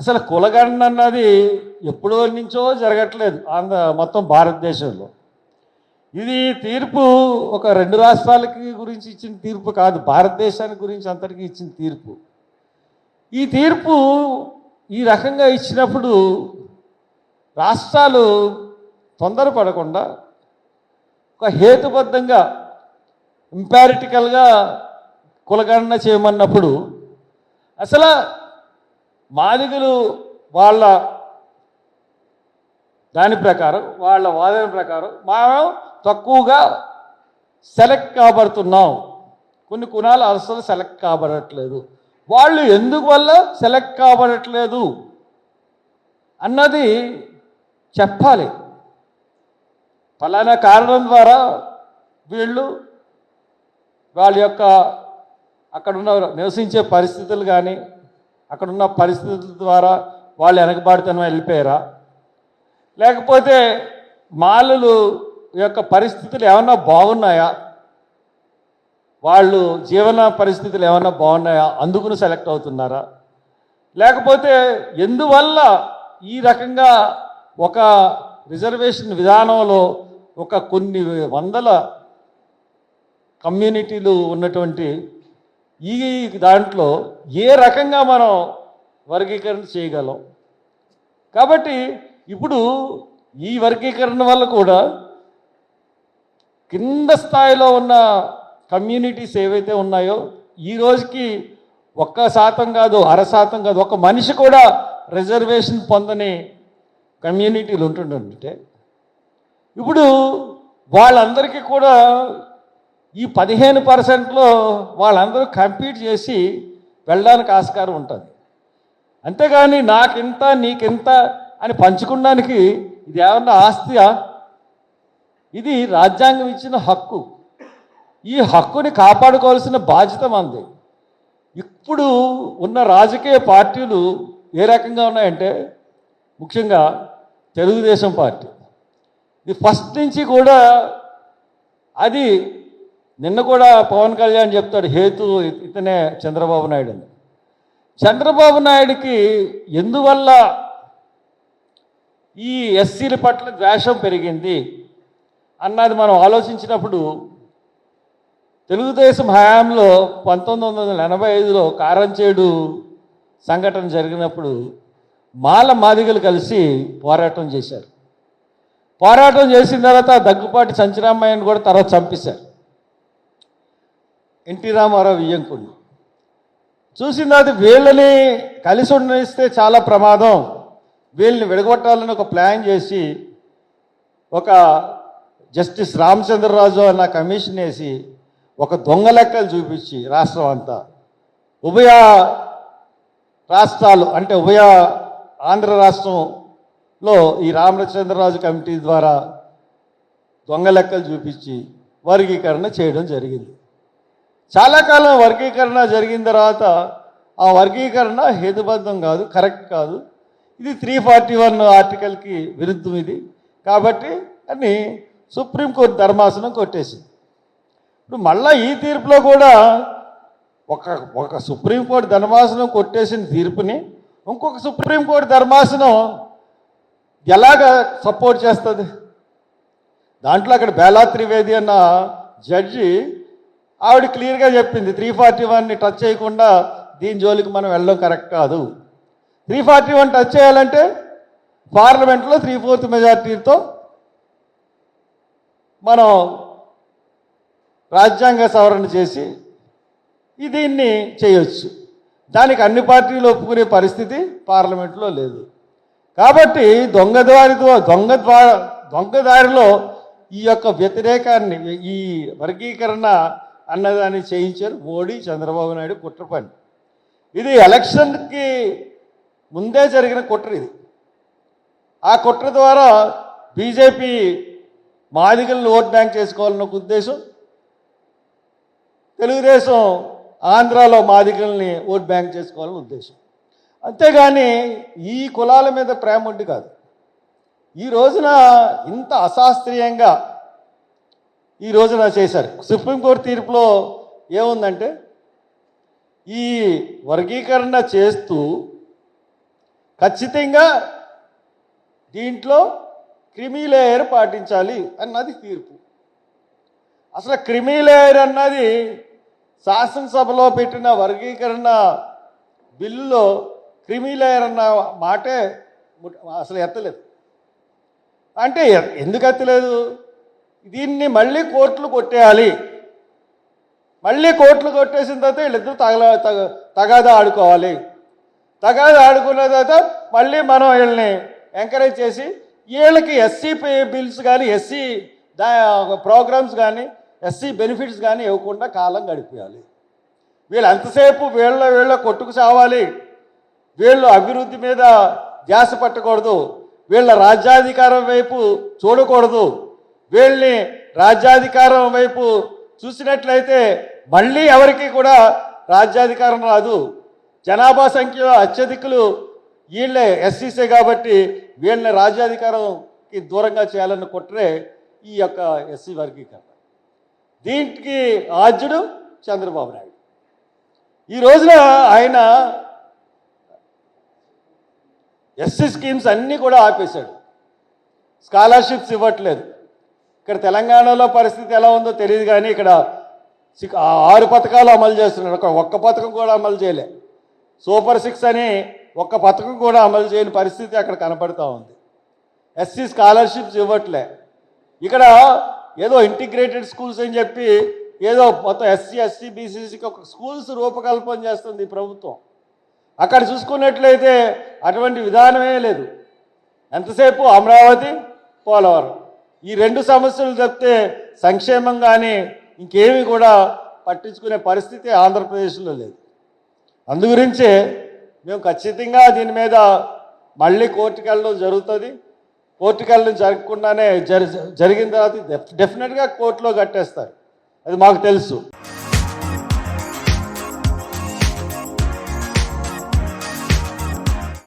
అసలు కులగణన అన్నది ఎప్పుడో నుంచో జరగట్లేదు మొత్తం భారతదేశంలో. ఇది తీర్పు ఒక 2 రాష్ట్రాలకి గురించి ఇచ్చిన తీర్పు కాదు, భారతదేశానికి గురించి అంతటికీ ఇచ్చిన తీర్పు. ఈ తీర్పు ఈ రకంగా ఇచ్చినప్పుడు రాష్ట్రాలు తొందరపడకుండా ఒక హేతుబద్ధంగా ఇంపారిటికల్గా కులగణన చేయమన్నప్పుడు అసలు మాదిగలు వాళ్ళ దాని ప్రకారం, వాళ్ళ వాదన ప్రకారం మనం తక్కువగా సెలెక్ట్ కాబడుతున్నాం, కొన్ని కులాలు అసలు సెలెక్ట్ కాబడట్లేదు, వాళ్ళు ఎందువల్ల సెలెక్ట్ కాబడట్లేదు అన్నది చెప్పాలి. ఫలానా కారణం ద్వారా వీళ్ళు వాళ్ళ యొక్క అక్కడున్న నివసించే పరిస్థితులు కానీ అక్కడున్న పరిస్థితుల ద్వారా వాళ్ళు వెనకబాటుతనం వెళ్ళిపోయారా, లేకపోతే మాలలు యొక్క పరిస్థితులు ఏమన్నా బాగున్నాయా, వాళ్ళు జీవన పరిస్థితులు ఏమన్నా బాగున్నాయా అందుకుని సెలెక్ట్ అవుతున్నారా, లేకపోతే ఎందువల్ల ఈ రకంగా ఒక రిజర్వేషన్ విధానంలో ఒక కొన్ని వందల కమ్యూనిటీలు ఉన్నటువంటి ఈ దాంట్లో ఏ రకంగా మనం వర్గీకరణ చేయగలం. కాబట్టి ఇప్పుడు ఈ వర్గీకరణ వల్ల కూడా కింద స్థాయిలో ఉన్న కమ్యూనిటీస్ ఏవైతే ఉన్నాయో ఈ రోజుకి 1% కాదు, 0.5% కాదు, ఒక మనిషి కూడా రిజర్వేషన్ పొందని కమ్యూనిటీలు ఉంటుంటే ఇప్పుడు వాళ్ళందరికీ కూడా ఈ 15%లో వాళ్ళందరూ కంపీట్ చేసి వెళ్ళడానికి ఆస్కారం ఉంటుంది. అంతేగాని నాకింత నీకింత అని పంచుకోవడానికి ఇది ఏమన్నా ఆస్తియా? ఇది రాజ్యాంగం ఇచ్చిన హక్కు. ఈ హక్కుని కాపాడుకోవాల్సిన బాధ్యత మనది. ఇప్పుడు ఉన్న రాజకీయ పార్టీలు ఏ రకంగా ఉన్నాయంటే ముఖ్యంగా తెలుగుదేశం పార్టీ ఇది ఫస్ట్ నుంచి కూడా అది నిన్న కూడా పవన్ కళ్యాణ్ చెప్తాడు హేతు ఇతనే చంద్రబాబు నాయుడు అని. చంద్రబాబు నాయుడికి ఎందువల్ల ఈ ఎస్సీల పట్ల ద్వేషం పెరిగింది అన్నది మనం ఆలోచించినప్పుడు తెలుగుదేశం హయాంలో 1985లో కారంచేడు సంఘటన జరిగినప్పుడు మాదిగలు కలిసి పోరాటం చేశారు. పోరాటం చేసిన తర్వాత దగ్గుపాటి సంచిరామయ్యను కూడా తర్వాత చంపేశారు. ఎన్టీ రామారావు వియ్యంకుడిని చూసిన తర్వాత వీళ్ళని కలిసి ఉండనిస్తే చాలా ప్రమాదం, వీళ్ళని విడగొట్టాలని ఒక ప్లాన్ చేసి ఒక జస్టిస్ రామచంద్రరాజు అన్న కమిషన్ వేసి ఒక దొంగ లెక్కలు చూపించి రాష్ట్రం అంతా ఉభయ రాష్ట్రాలు అంటే ఉభయ ఆంధ్ర రాష్ట్రంలో ఈ రామచంద్రరాజు కమిటీ ద్వారా దొంగ లెక్కలు చూపించి వర్గీకరణ చేయడం జరిగింది. చాలా కాలం వర్గీకరణ జరిగిన తర్వాత ఆ వర్గీకరణ హేతుబద్ధం కాదు, కరెక్ట్ కాదు, ఇది 341 ఆర్టికల్కి విరుద్ధం ఇది కాబట్టి అని సుప్రీంకోర్టు ధర్మాసనం కొట్టేసింది. ఇప్పుడు మళ్ళీ ఈ తీర్పులో కూడా ఒక సుప్రీంకోర్టు ధర్మాసనం కొట్టేసిన తీర్పుని ఇంకొక సుప్రీంకోర్టు ధర్మాసనం ఎలాగ సపోర్ట్ చేస్తుంది? దాంట్లో అక్కడ బేలా త్రివేది అన్న జడ్జి ఆవిడ క్లియర్గా చెప్పింది 341ని టచ్ చేయకుండా దీని జోలికి మనం వెళ్ళడం కరెక్ట్ కాదు. 341 టచ్ చేయాలంటే పార్లమెంట్లో 3/4 మెజార్టీతో మనం రాజ్యాంగ సవరణ చేసి దీన్ని చేయొచ్చు. దానికి అన్ని పార్టీలు ఒప్పుకునే పరిస్థితి పార్లమెంట్లో లేదు. కాబట్టి దొంగదారిలో ఈ యొక్క వ్యతిరేకాన్ని ఈ వర్గీకరణ అన్నదాన్ని చేయించారు మోడీ, చంద్రబాబు నాయుడు కుట్ర పని. ఇది ఎలక్షన్కి ముందే జరిగిన కుట్ర ఇది. ఆ కుట్ర ద్వారా బీజేపీ మాదిగలను ఓట్ బ్యాంక్ చేసుకోవాలన్న ఒక ఉద్దేశం, తెలుగుదేశం ఆంధ్రాలో మాదిగల్ని ఓట్ బ్యాంక్ చేసుకోవాలని ఉద్దేశం. అంతేగాని ఈ కులాల మీద ప్రేమ ఉండి కాదు. ఈ రోజున ఇంత అశాస్త్రీయంగా ఈ రోజున చేశారు. సుప్రీంకోర్టు తీర్పులో ఏముందంటే ఈ వర్గీకరణ చేస్తూ ఖచ్చితంగా దీంట్లో క్రిమీ లేయర్ పాటించాలి అన్నది తీర్పు. అసలు క్రిమీ లేయర్ అన్నది శాసనసభలో పెట్టిన వర్గీకరణ బిల్లులో క్రిమీ లేయర్ అన్న మాటే అసలు ఎత్తలేదు. అంటే ఎందుకు ఎత్తలేదు? దీన్ని మళ్ళీ కోర్టులు కొట్టేయాలి. మళ్ళీ కోర్టులు కొట్టేసిన తర్వాత వీళ్ళిద్దరూ తగాదా ఆడుకోవాలి. తగాదా ఆడుకున్న తర్వాత మళ్ళీ మనం వీళ్ళని ఎంకరేజ్ చేసి వీళ్ళకి ఎస్సీ బిల్స్ కానీ ఎస్సీ ప్రోగ్రామ్స్ కానీ ఎస్సీ బెనిఫిట్స్ కానీ ఇవ్వకుండా కాలం గడిపేయాలి. వీళ్ళు ఎంతసేపు వీళ్ళ కొట్టుకు సావాలి. వీళ్ళు అభివృద్ధి మీద ధ్యాస పట్టకూడదు. వీళ్ళ రాజ్యాధికారం వైపు చూడకూడదు. వీళ్ళని రాజ్యాధికారం వైపు చూసినట్లయితే మళ్ళీ ఎవరికి కూడా రాజ్యాధికారం రాదు. జనాభా సంఖ్యలో అత్యధికులు వీళ్ళే ఎస్సీసే కాబట్టి వీళ్ళని రాజ్యాధికారంకి దూరంగా చేయాలని కుట్రే ఈ యొక్క ఎస్సీ వర్గీకరణ. దీనికి ఆద్యుడు చంద్రబాబు నాయుడు. ఈ రోజున ఆయన ఎస్సీ స్కీమ్స్ అన్నీ కూడా ఆపేశాడు. స్కాలర్షిప్స్ ఇవ్వట్లేదు. ఇక్కడ తెలంగాణలో పరిస్థితి ఎలా ఉందో తెలియదు కానీ ఇక్కడ 6 పథకాలు అమలు చేస్తున్నాడు. ఒక్క పథకం కూడా అమలు చేయలే. సూపర్ 6 అని ఒక్క పథకం కూడా అమలు చేయని పరిస్థితి అక్కడ కనపడుతూ ఉంది. ఎస్సీ స్కాలర్షిప్స్ ఇవ్వట్లే. ఇక్కడ ఏదో ఇంటిగ్రేటెడ్ స్కూల్స్ అని చెప్పి ఏదో మొత్తం ఎస్సీ బీసీసీకి ఒక స్కూల్స్ రూపకల్పన చేస్తుంది ఈ ప్రభుత్వం. అక్కడ చూసుకున్నట్లయితే అటువంటి విధానమే లేదు. ఎంతసేపు అమరావతి, పోలవరం ఈ 2 సమస్యలు చెప్తే సంక్షేమం కానీ ఇంకేమీ కూడా పట్టించుకునే పరిస్థితి ఆంధ్రప్రదేశ్లో లేదు. అందుగురించే మేము ఖచ్చితంగా దీని మీద మళ్ళీ కోర్టుకు వెళ్ళడం జరుగుతుంది. కోర్టుకు వెళ్ళడం జరగకుండానే జరిగిన తర్వాత డెఫినెట్గా కోర్టులో కట్టేస్తారు. అది మాకు తెలుసు.